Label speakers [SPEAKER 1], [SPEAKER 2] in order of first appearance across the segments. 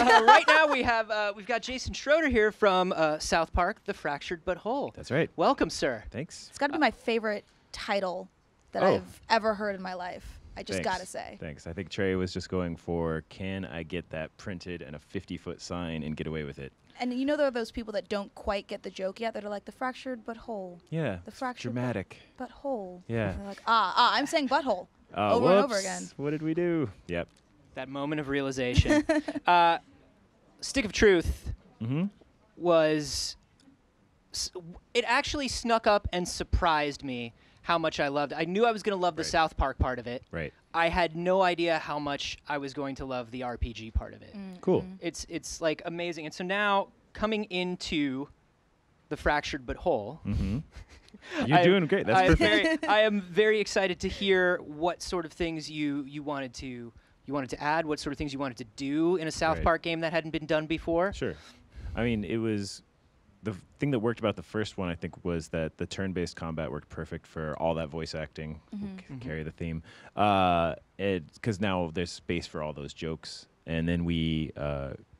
[SPEAKER 1] right now we've got Jason Schroeder here from South Park, The Fractured But Whole.
[SPEAKER 2] That's right.
[SPEAKER 1] Welcome, sir.
[SPEAKER 2] Thanks.
[SPEAKER 3] It's got to be my favorite title that I've ever heard in my life. I just got to say.
[SPEAKER 2] Thanks. I think Trey was just going for, can I get that printed and a 50-foot sign and get away with it?
[SPEAKER 3] And you know there are those people that don't quite get the joke yet that are like, the fractured but whole.
[SPEAKER 2] Yeah.
[SPEAKER 3] The fractured
[SPEAKER 2] dramatic.
[SPEAKER 3] but whole.
[SPEAKER 2] Yeah.
[SPEAKER 3] And they're like, I'm saying butthole over
[SPEAKER 2] whoops.
[SPEAKER 3] and over again.
[SPEAKER 2] What did we do? Yep.
[SPEAKER 1] That moment of realization. Stick of Truth was... It actually snuck up and surprised me how much I loved it. I knew I was going to love the South Park part of it.
[SPEAKER 2] Right.
[SPEAKER 1] I had no idea how much I was going to love the RPG part of it.
[SPEAKER 2] Cool.
[SPEAKER 1] It's like amazing. And so now coming into The Fractured But Whole.
[SPEAKER 2] You're doing great. That's perfect.
[SPEAKER 1] I am very excited to hear what sort of things you wanted to add, what sort of things you wanted to do in a South Park game that hadn't been done before.
[SPEAKER 2] Sure. I mean, it was... The thing that worked about the first one, I think, was that the turn-based combat worked perfect for all that voice acting. Carry the theme. Because now there's space for all those jokes. And then we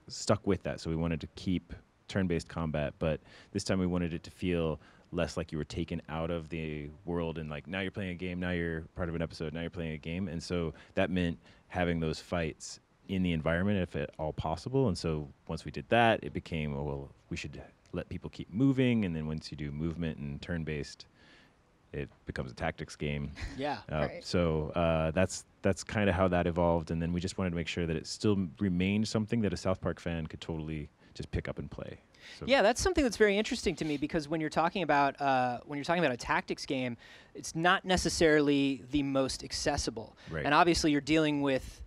[SPEAKER 2] stuck with that. So we wanted to keep turn-based combat, but this time we wanted it to feel less like you were taken out of the world and like, now you're playing a game, now you're part of an episode, now you're playing a game. And so that meant having those fights in the environment if at all possible. And so once we did that, it became, well, we should let people keep moving, and then once you do movement and turn-based, it becomes a tactics game.
[SPEAKER 1] Yeah.
[SPEAKER 2] So that's kind of how that evolved, and then we just wanted to make sure that it still remained something that a South Park fan could totally just pick up and play. So
[SPEAKER 1] yeah, that's something that's very interesting to me, because when you're talking about a tactics game, it's not necessarily the most accessible.
[SPEAKER 2] Right.
[SPEAKER 1] And obviously you're dealing with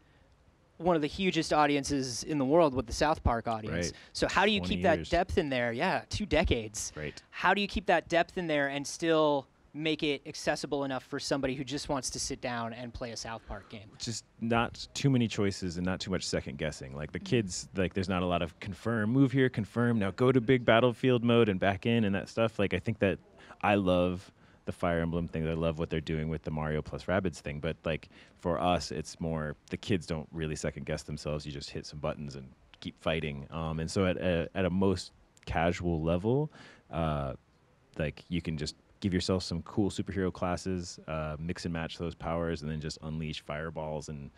[SPEAKER 1] one of the hugest audiences in the world with the South Park audience.
[SPEAKER 2] Right.
[SPEAKER 1] So how do you
[SPEAKER 2] 20
[SPEAKER 1] keep that
[SPEAKER 2] years.
[SPEAKER 1] depth in there? Yeah, 2 decades.
[SPEAKER 2] Right.
[SPEAKER 1] How do you keep that depth in there and still make it accessible enough for somebody who just wants to sit down and play a South Park game?
[SPEAKER 2] Just not too many choices and not too much second guessing. Like the kids, like there's not a lot of confirm, move here, confirm, now go to big battlefield mode and back in and that stuff. Like I think that I love the Fire Emblem thing. I love what they're doing with the Mario plus Rabbids thing. But like for us, it's more the kids don't really second guess themselves. You just hit some buttons and keep fighting. And so at a most casual level, like you can just give yourself some cool superhero classes, mix and match those powers, and then just unleash fireballs and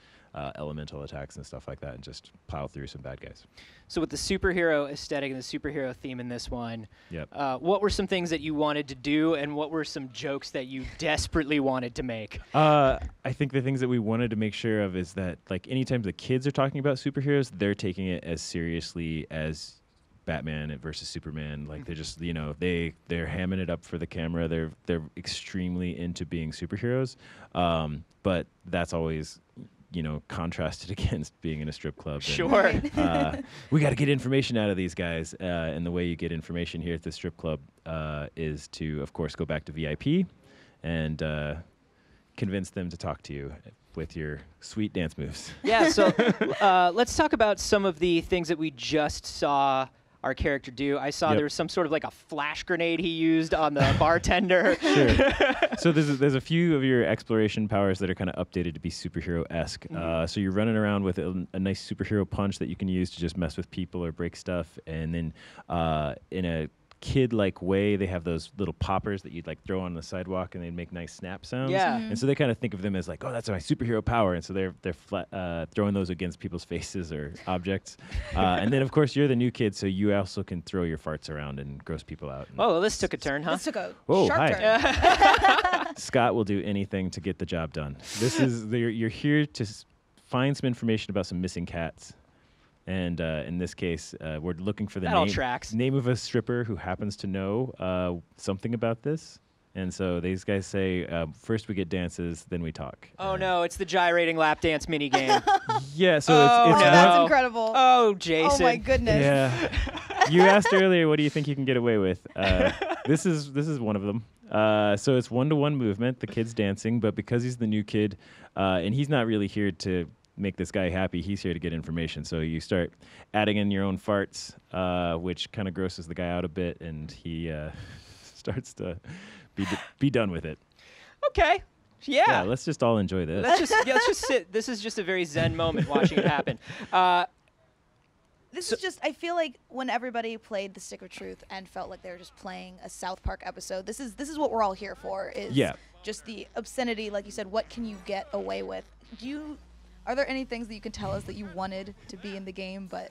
[SPEAKER 2] elemental attacks and stuff like that, and just plow through some bad guys.
[SPEAKER 1] So with the superhero aesthetic and the superhero theme in this one,
[SPEAKER 2] Yep.
[SPEAKER 1] What were some things that you wanted to do, and what were some jokes that you desperately wanted to make?
[SPEAKER 2] I think the things that we wanted to make sure of is that, like, anytime the kids are talking about superheroes, they're taking it as seriously as Batman versus Superman. Like they're just, you know, they're hamming it up for the camera. They're extremely into being superheroes, but that's always, you know, contrasted against being in a strip club.
[SPEAKER 1] Sure.
[SPEAKER 2] And, we got to get information out of these guys, and the way you get information here at the strip club is to, of course, go back to VIP and convince them to talk to you with your sweet dance moves.
[SPEAKER 1] Yeah, so let's talk about some of the things that we just saw our character do. I saw there was some sort of like a flash grenade he used on the bartender.
[SPEAKER 2] Sure. So there's a few of your exploration powers that are kind of updated to be superhero-esque. So you're running around with a nice superhero punch that you can use to just mess with people or break stuff. And then in a kid-like way, they have those little poppers that you'd like throw on the sidewalk, and they make nice snap sounds.
[SPEAKER 1] Yeah.
[SPEAKER 2] And so they kind of think of them as like, oh, that's my superhero power, and so they're throwing those against people's faces or objects. And then of course you're the new kid, so you also can throw your farts around and gross people out.
[SPEAKER 1] Oh, well, this took a turn, huh?
[SPEAKER 3] This took a
[SPEAKER 2] hi.
[SPEAKER 3] sharp turn.
[SPEAKER 2] Scott will do anything to get the job done. This is you're here to find some information about some missing cats. And in this case, we're looking for the name of a stripper who happens to know something about this. And so these guys say, first we get dances, then we talk.
[SPEAKER 1] Oh, no, it's the gyrating lap dance minigame.
[SPEAKER 2] Yeah, so
[SPEAKER 1] Oh,
[SPEAKER 2] it's
[SPEAKER 1] no.
[SPEAKER 3] That's incredible.
[SPEAKER 1] Oh, Jason.
[SPEAKER 3] Oh my goodness.
[SPEAKER 2] Yeah. You asked earlier, what do you think you can get away with? This is one of them. So it's one-to-one movement, the kid's dancing, but because he's the new kid, and he's not really here to make this guy happy, he's here to get information. So you start adding in your own farts, which kind of grosses the guy out a bit, and he starts to be done with it.
[SPEAKER 1] Okay. Yeah.
[SPEAKER 2] Let's just all enjoy this.
[SPEAKER 1] Let's just sit. This is just a very zen moment watching it happen.
[SPEAKER 3] This is just, I feel like when everybody played the Stick of Truth and felt like they were just playing a South Park episode, this is what we're all here for, is just the obscenity, like you said, what can you get away with? Are there any things that you can tell us that you wanted to be in the game but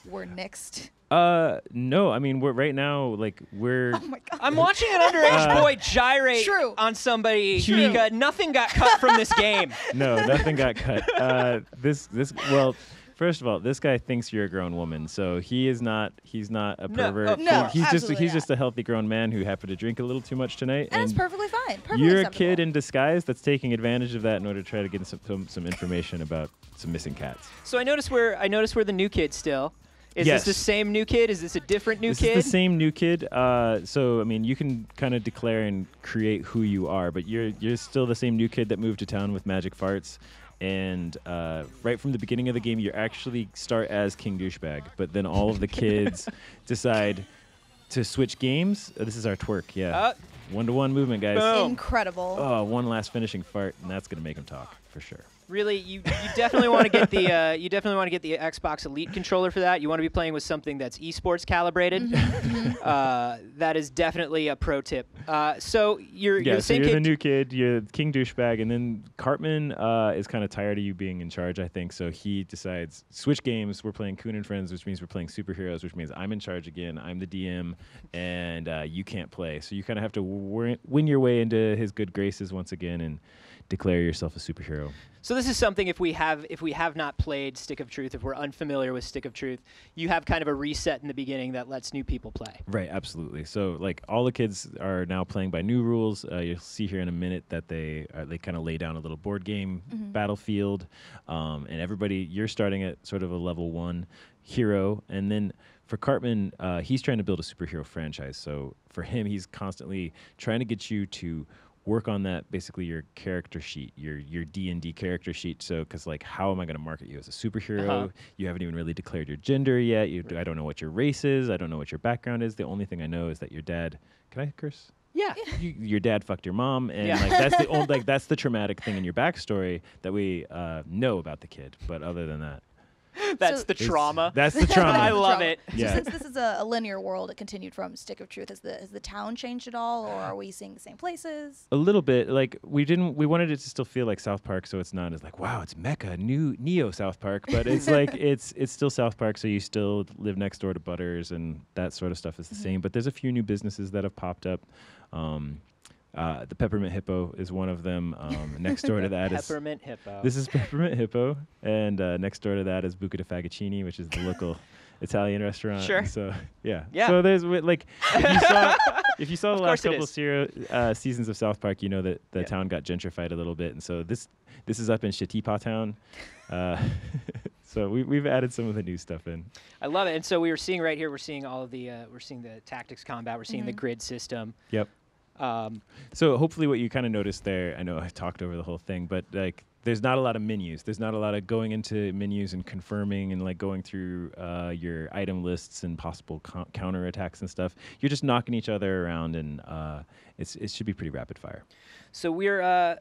[SPEAKER 3] were nixed?
[SPEAKER 2] No, I mean, we're oh
[SPEAKER 3] my God.
[SPEAKER 1] I'm watching an underage boy gyrate on somebody. Nothing got cut from this game.
[SPEAKER 2] No, nothing got cut. Well, first of all, this guy thinks you're a grown woman, so he's not a pervert.
[SPEAKER 3] No,
[SPEAKER 2] he's just a healthy grown man who happened to drink a little too much tonight.
[SPEAKER 3] And it's perfectly fine. Perfectly
[SPEAKER 2] you're
[SPEAKER 3] acceptable.
[SPEAKER 2] a kid in disguise that's taking advantage of that in order to try to get some information about some missing cats.
[SPEAKER 1] So I noticed we're the new kid still. Is this the same new kid? Is this a different new kid?
[SPEAKER 2] This is the same new kid. So I mean, you can kind of declare and create who you are, but you're still the same new kid that moved to town with magic farts. And right from the beginning of the game, you actually start as King Douchebag, but then all of the kids decide to switch games. This is our twerk, yeah. 1-to-1 movement, guys.
[SPEAKER 1] Boom.
[SPEAKER 3] Incredible.
[SPEAKER 2] Oh, one last finishing fart, and that's gonna make him talk for sure.
[SPEAKER 1] Really, you definitely want to get the Xbox Elite controller for that. You want to be playing with something that's esports calibrated. That is definitely a pro tip. So you're the same kid.
[SPEAKER 2] You're the new kid. You're King Douchebag, and then Cartman is kind of tired of you being in charge, I think. So he decides switch games. We're playing Coon and Friends, which means we're playing superheroes, which means I'm in charge again. I'm the DM, and you can't play. So you kind of have to win your way into his good graces once again and declare yourself a superhero.
[SPEAKER 1] So this is something if we have not played Stick of Truth, if we're unfamiliar with Stick of Truth, you have kind of a reset in the beginning that lets new people play.
[SPEAKER 2] Right, absolutely. So like all the kids are now playing by new rules. You'll see here in a minute that they kind of lay down a little board game battlefield, and everybody, you're starting at sort of a level 1 hero, and then for Cartman, he's trying to build a superhero franchise. So for him, he's constantly trying to get you to work on that, basically your character sheet, your D&D character sheet. So, because like, how am I going to market you as a superhero? You haven't even really declared your gender yet. I don't know what your race is. I don't know what your background is. The only thing I know is that your dad. Can I curse?
[SPEAKER 1] Yeah.
[SPEAKER 2] Your dad fucked your mom, and like that's the only that's the traumatic thing in your backstory that we know about the kid. But other than that.
[SPEAKER 1] That's the trauma.
[SPEAKER 2] That's the trauma.
[SPEAKER 1] I love it.
[SPEAKER 3] So since this is a linear world, it continued from Stick of Truth. Has the town changed at all, or are we seeing the same places?
[SPEAKER 2] A little bit. Like we wanted it to still feel like South Park, so it's not as like, wow, it's Mecca, new Neo South Park, but it's like it's still South Park, so you still live next door to Butters, and that sort of stuff is the same. But there's a few new businesses that have popped up. The Peppermint Hippo is one of them. Next door to that is
[SPEAKER 1] Peppermint Hippo.
[SPEAKER 2] This is Peppermint Hippo, and next door to that is Buca di Fagocini, which is the local Italian restaurant.
[SPEAKER 1] Sure.
[SPEAKER 2] And so yeah.
[SPEAKER 1] Yeah.
[SPEAKER 2] So there's like if you saw the last couple seasons of South Park, you know that the town got gentrified a little bit, and so this is up in Shatipa Town. So we've added some of the new stuff in.
[SPEAKER 1] I love it. And so we were seeing right here. We're seeing all of the tactics combat. We're seeing the grid system.
[SPEAKER 2] Yep. So hopefully what you kind of noticed there, I know I talked over the whole thing, but like there's not a lot of menus. There's not a lot of going into menus and confirming and like going through your item lists and possible counter attacks and stuff. You're just knocking each other around, and it should be pretty rapid fire.
[SPEAKER 1] So we're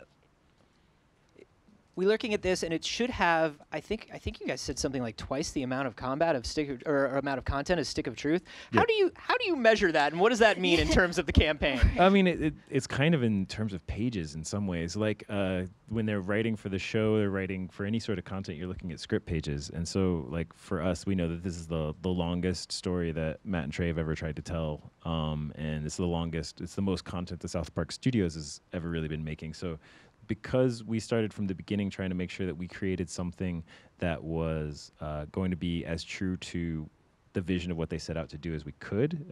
[SPEAKER 1] looking at this, and it should have. I think you guys said something like twice the amount of combat of amount of content as Stick of Truth. How do you measure that, and what does that mean in terms of the campaign?
[SPEAKER 2] I mean, it's kind of in terms of pages in some ways. Like when they're writing for the show, they're writing for any sort of content. You're looking at script pages, and so like for us, we know that this is the longest story that Matt and Trey have ever tried to tell, and it's the longest. It's the most content the South Park Studios has ever really been making. So. Because we started from the beginning trying to make sure that we created something that was going to be as true to the vision of what they set out to do as we could,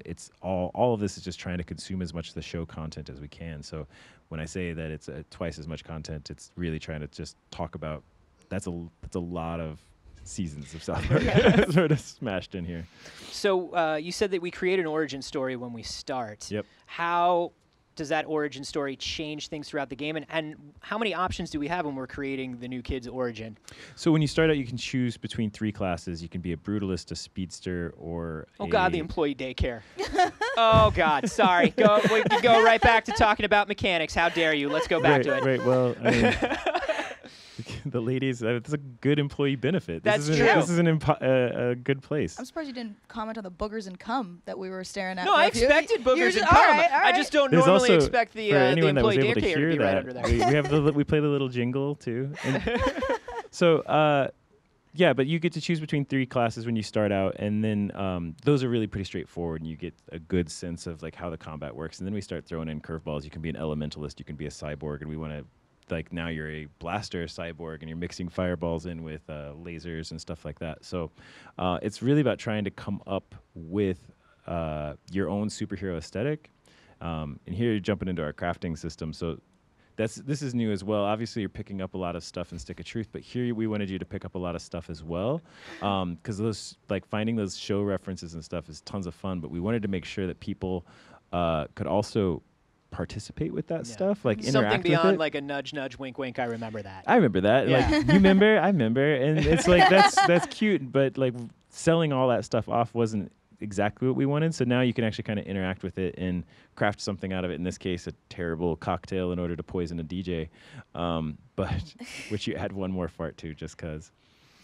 [SPEAKER 2] it's all of this is just trying to consume as much of the show content as we can. So when I say that it's twice as much content, it's really trying to just talk about that's a lot of seasons of South Park sort of smashed in here.
[SPEAKER 1] So you said that we create an origin story when we start.
[SPEAKER 2] Yep.
[SPEAKER 1] How does that origin story change things throughout the game, and how many options do we have when we're creating the new kid's origin?
[SPEAKER 2] So when you start out, you can choose between 3 classes. You can be a brutalist, a speedster, or
[SPEAKER 1] God, the employee daycare. Oh God, sorry. We can go right back to talking about mechanics. How dare you? Let's go back to it.
[SPEAKER 2] Right. Well, I mean, the ladies. It's a good employee benefit.
[SPEAKER 1] That's
[SPEAKER 2] true. This is a good place.
[SPEAKER 3] I'm surprised you didn't comment on the boogers and cum that we were staring at.
[SPEAKER 1] No, I expected boogers and cum.
[SPEAKER 3] All right.
[SPEAKER 1] I just don't
[SPEAKER 2] There's
[SPEAKER 1] normally
[SPEAKER 2] also,
[SPEAKER 1] expect the
[SPEAKER 2] for anyone that was
[SPEAKER 1] employee
[SPEAKER 2] able to
[SPEAKER 1] daycare
[SPEAKER 2] hear
[SPEAKER 1] to be right
[SPEAKER 2] that,
[SPEAKER 1] under there.
[SPEAKER 2] we play the little jingle too. And so yeah, but you get to choose between 3 classes when you start out, and then those are really pretty straightforward, and you get a good sense of like how the combat works. And then we start throwing in curveballs. You can be an elementalist, you can be a cyborg, and we want to like now you're a blaster cyborg, and you're mixing fireballs in with lasers and stuff like that. So it's really about trying to come up with your own superhero aesthetic. And here you're jumping into our crafting system. So this is new as well. Obviously, you're picking up a lot of stuff in Stick of Truth, but here we wanted you to pick up a lot of stuff as well, because those like finding those show references and stuff is tons of fun. But we wanted to make sure that people could also participate with that stuff, like interact
[SPEAKER 1] something beyond
[SPEAKER 2] with it.
[SPEAKER 1] like a nudge, nudge, wink, wink. I remember that.
[SPEAKER 2] I remember that.
[SPEAKER 1] Yeah.
[SPEAKER 2] Like you remember, I remember, and it's like that's cute. But like selling all that stuff off wasn't exactly what we wanted. So now you can actually kind of interact with it and craft something out of it. In this case, a terrible cocktail in order to poison a DJ, but which you add one more fart to just because.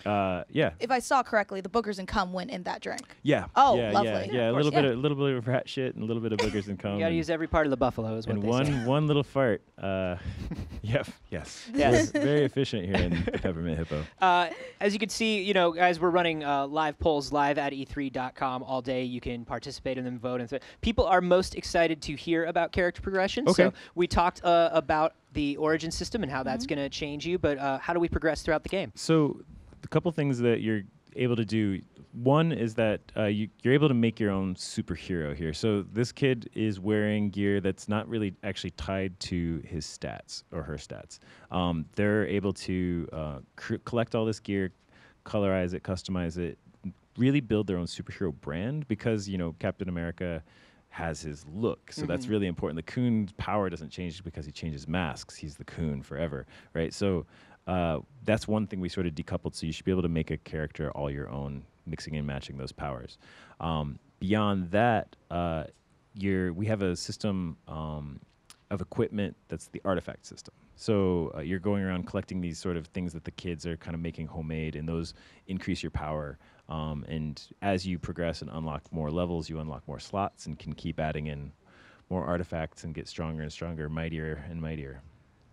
[SPEAKER 2] Yeah.
[SPEAKER 3] If I saw correctly, the boogers and cum went in that drink.
[SPEAKER 2] Yeah.
[SPEAKER 3] Oh,
[SPEAKER 2] yeah,
[SPEAKER 3] lovely.
[SPEAKER 2] Yeah,
[SPEAKER 3] Of
[SPEAKER 2] a
[SPEAKER 3] course,
[SPEAKER 2] little bit of rat shit and a little bit of boogers and cum.
[SPEAKER 1] You got to use every part of the buffalo, is what
[SPEAKER 2] and
[SPEAKER 1] they say.
[SPEAKER 2] one little fart. Yep. Yes.
[SPEAKER 1] Yes.
[SPEAKER 2] We're very efficient here in the Peppermint Hippo.
[SPEAKER 1] As you can see, guys, we're running live polls live at e3.com all day. You can participate in them, vote. And people are most excited to hear about character progression.
[SPEAKER 2] Okay.
[SPEAKER 1] So we talked about the origin system and how that's going to change you. But how do we progress throughout the game?
[SPEAKER 2] So a couple things that you're able to do. One is that you're able to make your own superhero here. So this kid is wearing gear that's not really actually tied to his stats or her stats. They're able to collect all this gear, colorize it, customize it, really build their own superhero brand because, Captain America has his look. So that's really important. The Coon's power doesn't change because he changes masks. He's the Coon forever, right? So that's one thing we sort of decoupled. So you should be able to make a character all your own, mixing and matching those powers. Beyond that, we have a system of equipment that's the artifact system. So you're going around collecting these sort of things that the kids are kind of making homemade, and those increase your power. And as you progress and unlock more levels, you unlock more slots and can keep adding in more artifacts and get stronger and stronger, mightier and mightier.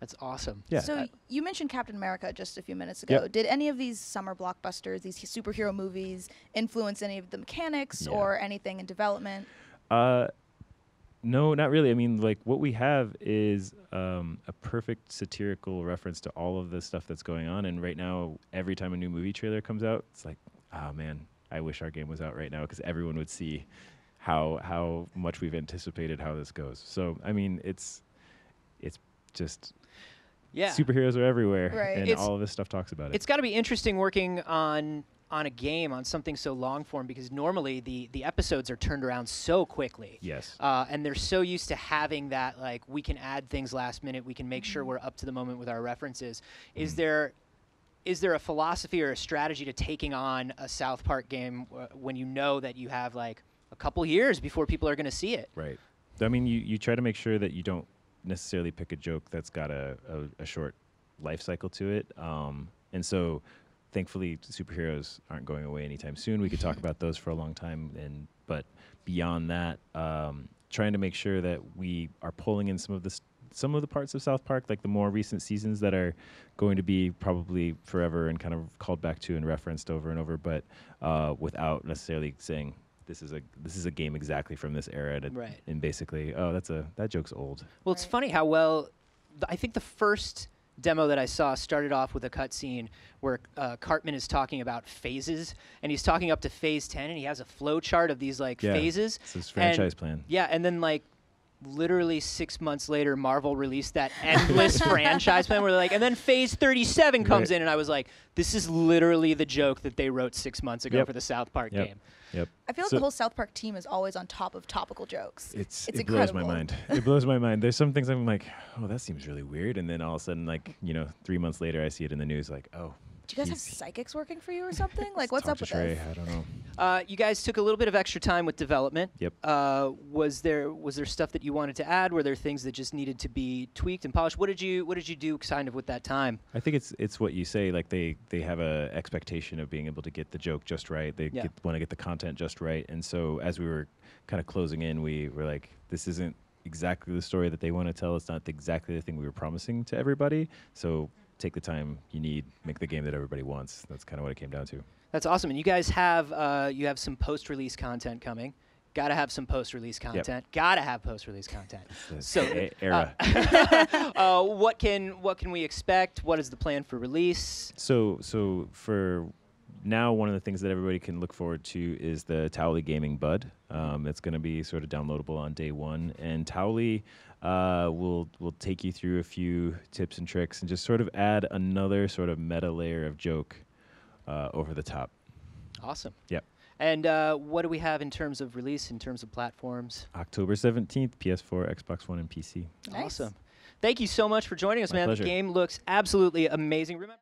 [SPEAKER 1] That's awesome.
[SPEAKER 2] Yeah.
[SPEAKER 3] So you mentioned Captain America just a few minutes ago.
[SPEAKER 2] Yep.
[SPEAKER 3] Did any of these summer blockbusters, these superhero movies, influence any of the mechanics or anything in development?
[SPEAKER 2] No, not really. I mean, like what we have is a perfect satirical reference to all of the stuff that's going on. And right now, every time a new movie trailer comes out, it's like, oh man, I wish our game was out right now because everyone would see how much we've anticipated how this goes. So I mean, it's just superheroes are everywhere,
[SPEAKER 3] right.
[SPEAKER 2] and all of this stuff talks about it.
[SPEAKER 1] It's got to be interesting working on a game, on something so long form, because normally the episodes are turned around so quickly.
[SPEAKER 2] Yes.
[SPEAKER 1] And they're so used to having that, like, we can add things last minute, we can make sure we're up to the moment with our references. Is there a philosophy or a strategy to taking on a South Park game when you know that you have, like, a couple years before people are going to see it?
[SPEAKER 2] Right. I mean, you try to make sure that you don't necessarily pick a joke that's got a short life cycle to it. And so thankfully superheroes aren't going away anytime soon. We could talk about those for a long time. But beyond that, trying to make sure that we are pulling in some of the parts of South Park, like the more recent seasons that are going to be probably forever and kind of called back to and referenced over and over, but without necessarily saying, this is a game exactly from this era, and basically, that joke's old.
[SPEAKER 1] Well, it's funny how well, I think the first demo that I saw started off with a cutscene where Cartman is talking about phases, and he's talking up to phase 10, and he has a flow chart of these phases.
[SPEAKER 2] It's his franchise plan.
[SPEAKER 1] Yeah, and then literally 6 months later, Marvel released that endless franchise plan where they're like, and then phase 37 comes in, and I was like, this is literally the joke that they wrote 6 months ago for the South Park game.
[SPEAKER 2] Yep.
[SPEAKER 3] I feel like the whole South Park team is always on top of topical jokes.
[SPEAKER 2] It
[SPEAKER 3] incredible.
[SPEAKER 2] blows my mind. It blows my mind. There's some things I'm like, oh, that seems really weird. And then all of a sudden, 3 months later, I see it in the news like, oh.
[SPEAKER 3] Do you guys have psychics working for you or something? Like, what's up with
[SPEAKER 2] Trey,
[SPEAKER 3] this?
[SPEAKER 2] I don't know.
[SPEAKER 1] You guys took a little bit of extra time with development.
[SPEAKER 2] Yep.
[SPEAKER 1] Was there stuff that you wanted to add? Were there things that just needed to be tweaked and polished? What did you do kind of with that time?
[SPEAKER 2] I think it's what you say. Like they have a expectation of being able to get the joke just right. They want to get the content just right. And so as we were kind of closing in, we were like, this isn't exactly the story that they want to tell. It's not exactly the thing we were promising to everybody. So take the time you need, make the game that everybody wants. That's kind of what it came down to.
[SPEAKER 1] That's awesome. And you guys have some post-release content coming. Got to have some post-release content.
[SPEAKER 2] Yep.
[SPEAKER 1] Got to have post-release content. So
[SPEAKER 2] era.
[SPEAKER 1] what can we expect? What is the plan for release?
[SPEAKER 2] So for now, one of the things that everybody can look forward to is the Towley Gaming Bud. It's going to be sort of downloadable on day one, and Towley will take you through a few tips and tricks and just sort of add another sort of meta layer of joke over the top.
[SPEAKER 1] Awesome.
[SPEAKER 2] Yep.
[SPEAKER 1] And what do we have in terms of release, in terms of platforms?
[SPEAKER 2] October 17th, PS4, Xbox One, and PC.
[SPEAKER 3] Nice.
[SPEAKER 1] Awesome. Thank you so much for joining us,
[SPEAKER 2] My
[SPEAKER 1] man.
[SPEAKER 2] pleasure.
[SPEAKER 1] The game looks absolutely amazing. Remember